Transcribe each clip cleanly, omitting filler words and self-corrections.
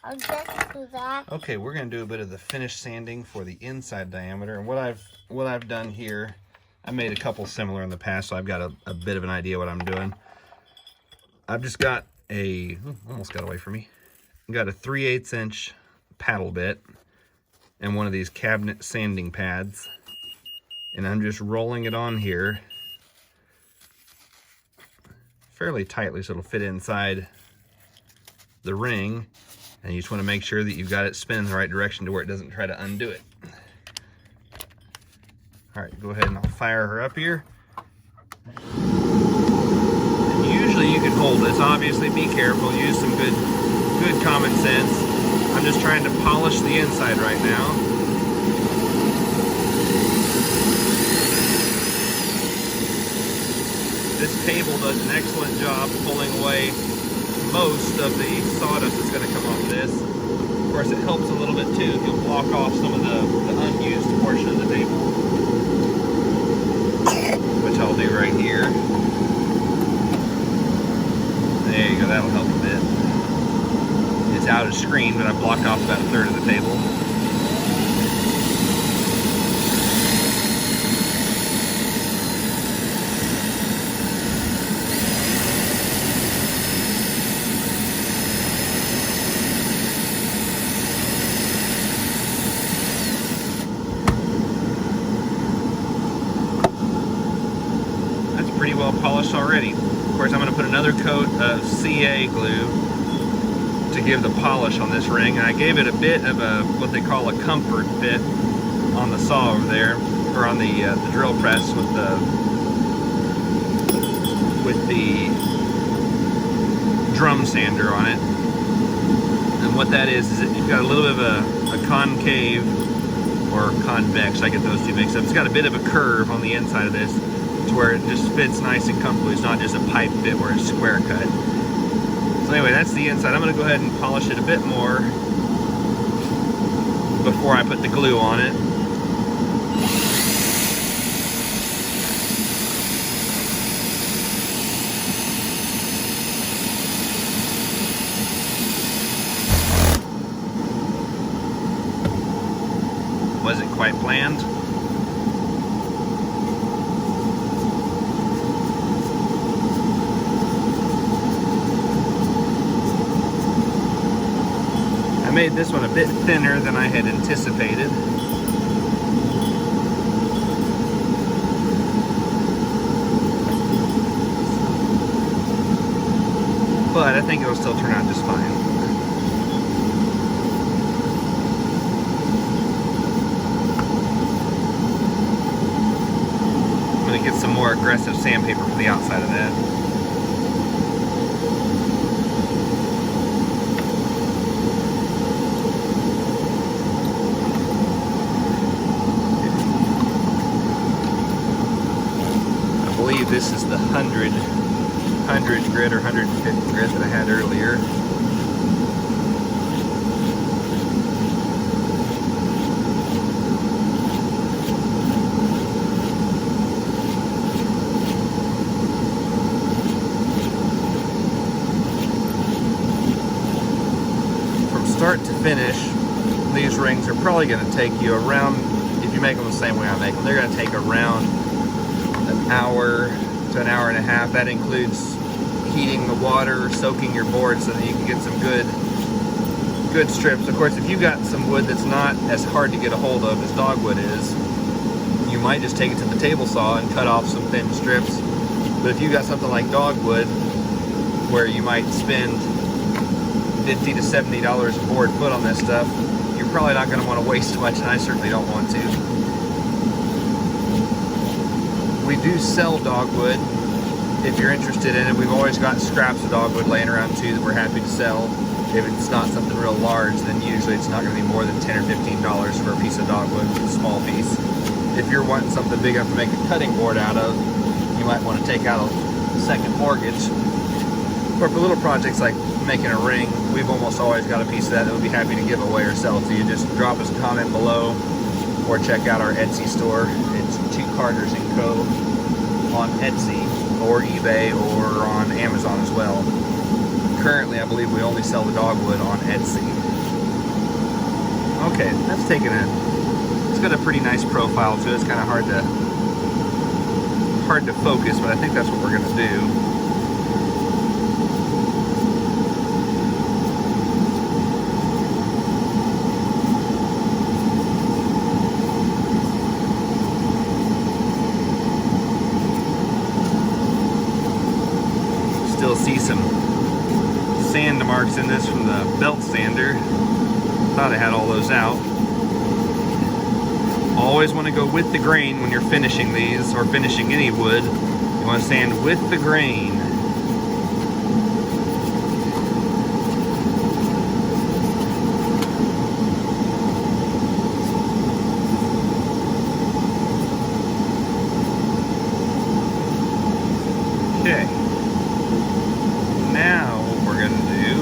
I'll just do that. Okay, we're gonna do a bit of the finish sanding for the inside diameter. And what I've done here, I made a couple similar in the past, so I've got a bit of an idea what I'm doing. I've just got almost got away from me. I've got a 3/8 inch paddle bit and one of these cabinet sanding pads. And I'm just rolling it on here fairly tightly so it'll fit inside the ring. And you just want to make sure that you've got it spinning the right direction to where it doesn't try to undo it. All right, go ahead and I'll fire her up here. And usually you can hold this. Obviously, be careful. Use some good common sense. I'm just trying to polish the inside right now. This table does an excellent job pulling away most of the sawdust that's going to come off this. Of course, it helps a little bit too if you'll block off some of the unused portion of the table, which I'll do right here. There you go, that'll help a bit. It's out of screen, but I blocked off about a third of the table. Pretty well polished already. Of course, I'm going to put another coat of CA glue to give the polish on this ring. And I gave it a bit of what they call a comfort bit on the saw over there, or on the drill press with the drum sander on it. And what that is you've got a little bit of a concave or convex. I get those two mixed up. It's got a bit of a curve on the inside of this, to where it just fits nice and comfortably. It's not just a pipe bit where it's square cut. So anyway, that's the inside. I'm going to go ahead and polish it a bit more before I put the glue on it. Wasn't quite planned. I made this one a bit thinner than I had anticipated. But I think it'll still turn out just fine. I'm going to get some more aggressive sandpaper for the outside of that. This is the 100 grit or 150 grit that I had earlier. From start to finish, these rings are probably going to take you around, if you make them the same way I make them, they're going to take around an hour to an hour and a half. That includes heating the water, soaking your board so that you can get some good strips. Of course, if you've got some wood that's not as hard to get a hold of as dogwood is, you might just take it to the table saw and cut off some thin strips. But if you've got something like dogwood, where you might spend $50 to $70 a board foot on this stuff, you're probably not going to want to waste too much, and I certainly don't want to. We do sell dogwood if you're interested in it. We've always got scraps of dogwood laying around too that we're happy to sell. If it's not something real large, then usually it's not going to be more than $10 or $15 for a piece of dogwood, a small piece. If you're wanting something big enough to make a cutting board out of, you might want to take out a second mortgage. Or for little projects like making a ring, we've almost always got a piece of that we'll be happy to give away or sell to you. Just drop us a comment below or check out our Etsy store. It's Two Carters & Co. on Etsy or eBay or on Amazon as well. currently, I believe we only sell the Dogwood on Etsy. Okay, that's taken it's got a pretty nice profile to it. It's kind of hard to focus, but I think that's what we're gonna do. Still see some sand marks in this from the belt sander. Thought I had all those out. Always want to go with the grain when you're finishing these, or finishing any wood. You want to sand with the grain. Okay. Now what we're going to do,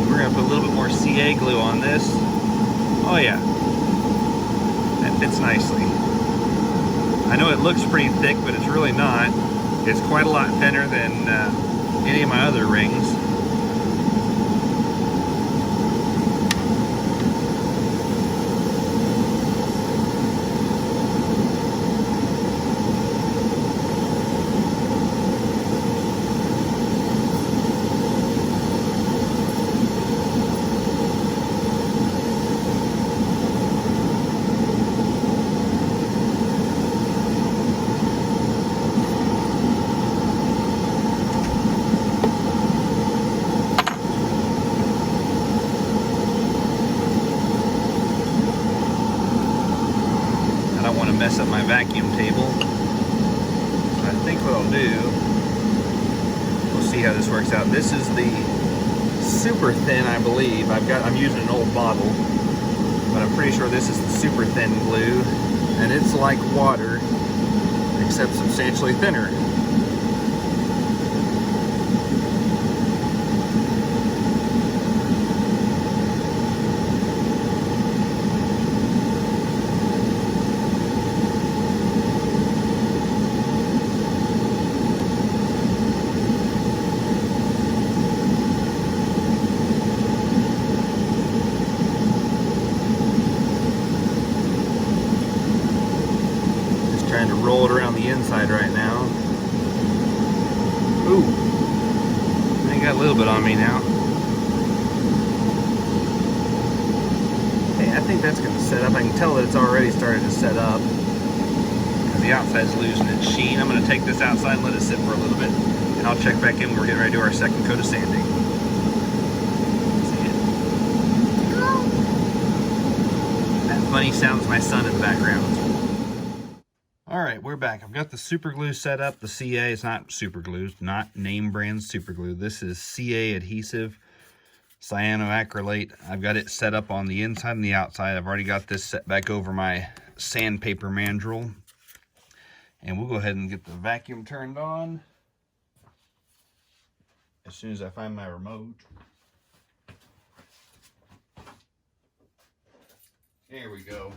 we're going to put a little bit more CA glue on this. Oh yeah, that fits nicely. I know it looks pretty thick, but it's really not. It's quite a lot thinner than any of my other rings. Mess up my vacuum table. So I think what I'll do, we'll see how this works out. This is the super thin, I believe. I'm using an old bottle, but I'm pretty sure this is the super thin glue, and it's like water, except substantially thinner. Trying to roll it around the inside right now. Ooh, I got a little bit on me now. Hey, I think that's going to set up. I can tell that it's already started to set up because the outside's losing its sheen. I'm going to take this outside and let it sit for a little bit, and I'll check back in when we're getting ready to do our second coat of sanding. See it? That funny sounds my son in the background. All right, we're back. I've got the super glue set up. The CA is not super glue, not name brand super glue. This is CA adhesive cyanoacrylate. I've got it set up on the inside and the outside. I've already got this set back over my sandpaper mandrel. And we'll go ahead and get the vacuum turned on as soon as I find my remote. There we go.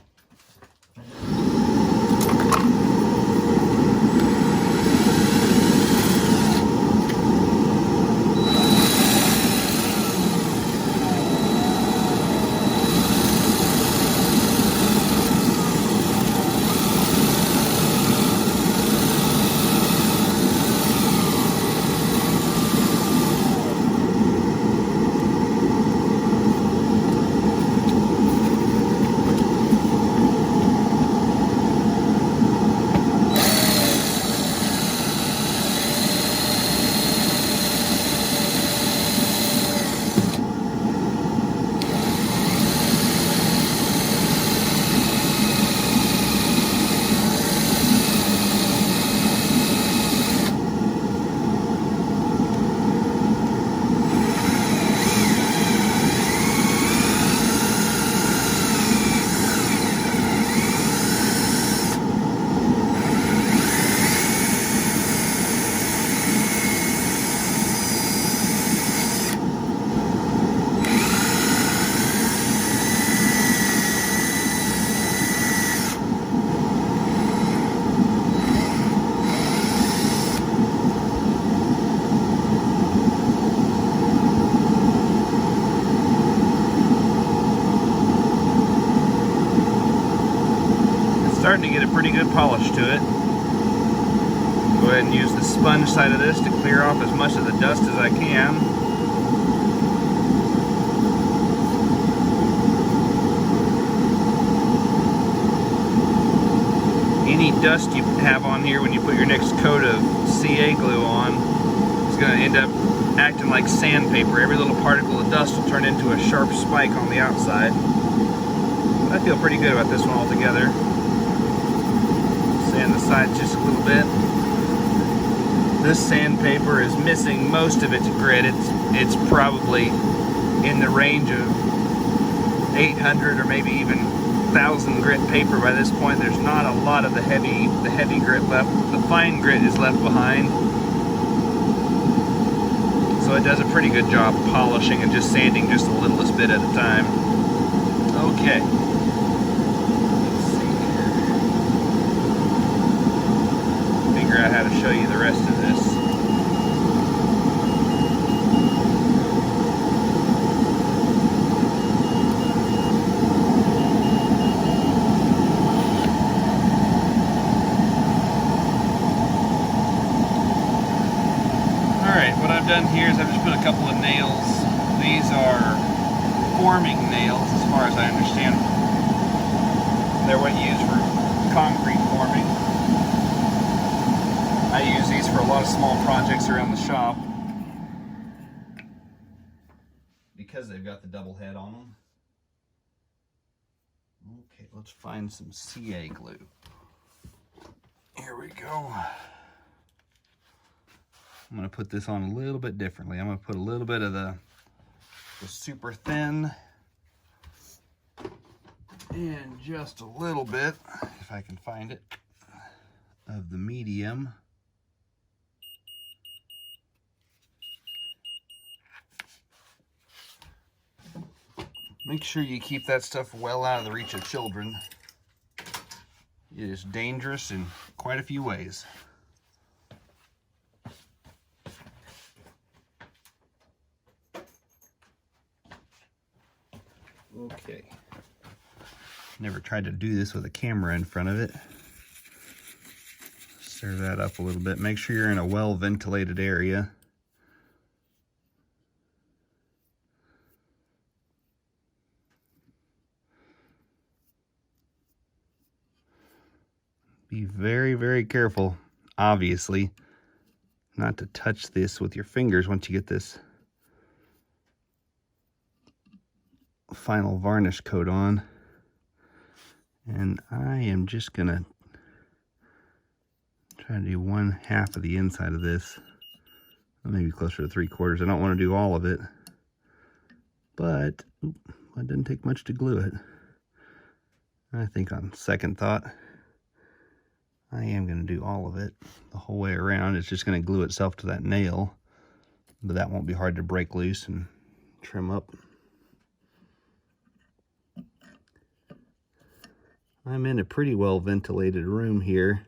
starting to get a pretty good polish to it. Go ahead and use the sponge side of this to clear off as much of the dust as I can. Any dust you have on here when you put your next coat of CA glue on is going to end up acting like sandpaper. Every little particle of dust will turn into a sharp spike on the outside. But I feel pretty good about this one altogether. Sand the sides just a little bit. This sandpaper is missing most of its grit. It's probably in the range of 800 or maybe even 1,000 grit paper by this point. There's not a lot of the heavy grit left. The fine grit is left behind. So it does a pretty good job polishing and just sanding just the littlest bit at a time. Okay. Let's see here. Figure out how to show you the rest of this. What I've done here is I've just put a couple of nails. These are forming nails as far as I understand. They're what you use for concrete forming. I use these for a lot of small projects around the shop because they've got the double head on them. Okay, let's find some CA glue. Here we go. I'm going to put this on a little bit differently. I'm going to put a little bit of the super thin and just a little bit, if I can find it, of the medium. Make sure you keep that stuff well out of the reach of children. It is dangerous in quite a few ways. Okay. Never tried to do this with a camera in front of it. Stir that up a little bit. Make sure you're in a well-ventilated area. Be very, very careful, obviously, not to touch this with your fingers once you get this final varnish coat on. And I am just gonna try to do 1/2 of the inside of this, maybe closer to 3/4. I don't want to do all of it, but it didn't take much to glue it. I think on second thought, I am going to do all of it the whole way around. It's just going to glue itself to that nail, but that won't be hard to break loose and trim up. I'm in a pretty well ventilated room here.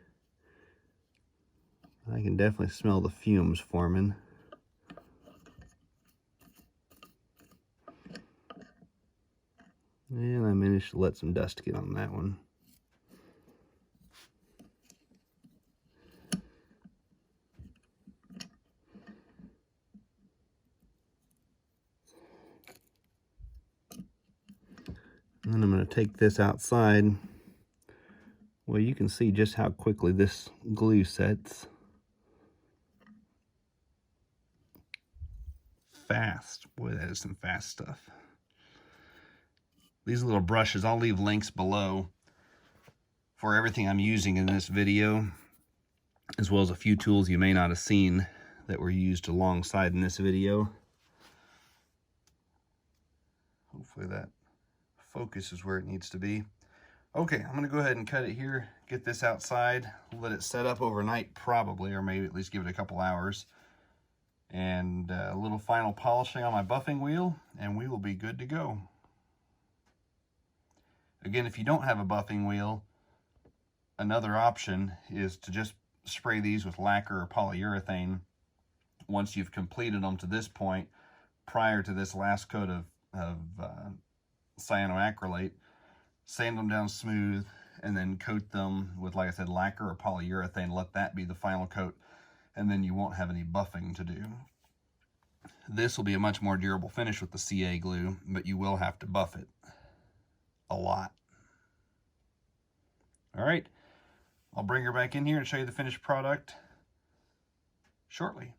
I can definitely smell the fumes forming. And I managed to let some dust get on that one. And then I'm going to take this outside. Well, you can see just how quickly this glue sets. Fast. Boy, that is some fast stuff. These little brushes, I'll leave links below for everything I'm using in this video, as well as a few tools you may not have seen that were used alongside in this video. Hopefully that focus is where it needs to be. Okay, I'm going to go ahead and cut it here, get this outside, let it set up overnight probably, or maybe at least give it a couple hours. And a little final polishing on my buffing wheel, and we will be good to go. Again, if you don't have a buffing wheel, another option is to just spray these with lacquer or polyurethane once you've completed them to this point, prior to this last coat of cyanoacrylate. Sand them down smooth, and then coat them with, like I said, lacquer or polyurethane. Let that be the final coat, and then you won't have any buffing to do. This will be a much more durable finish with the CA glue, but you will have to buff it a lot. All right, I'll bring her back in here and show you the finished product shortly.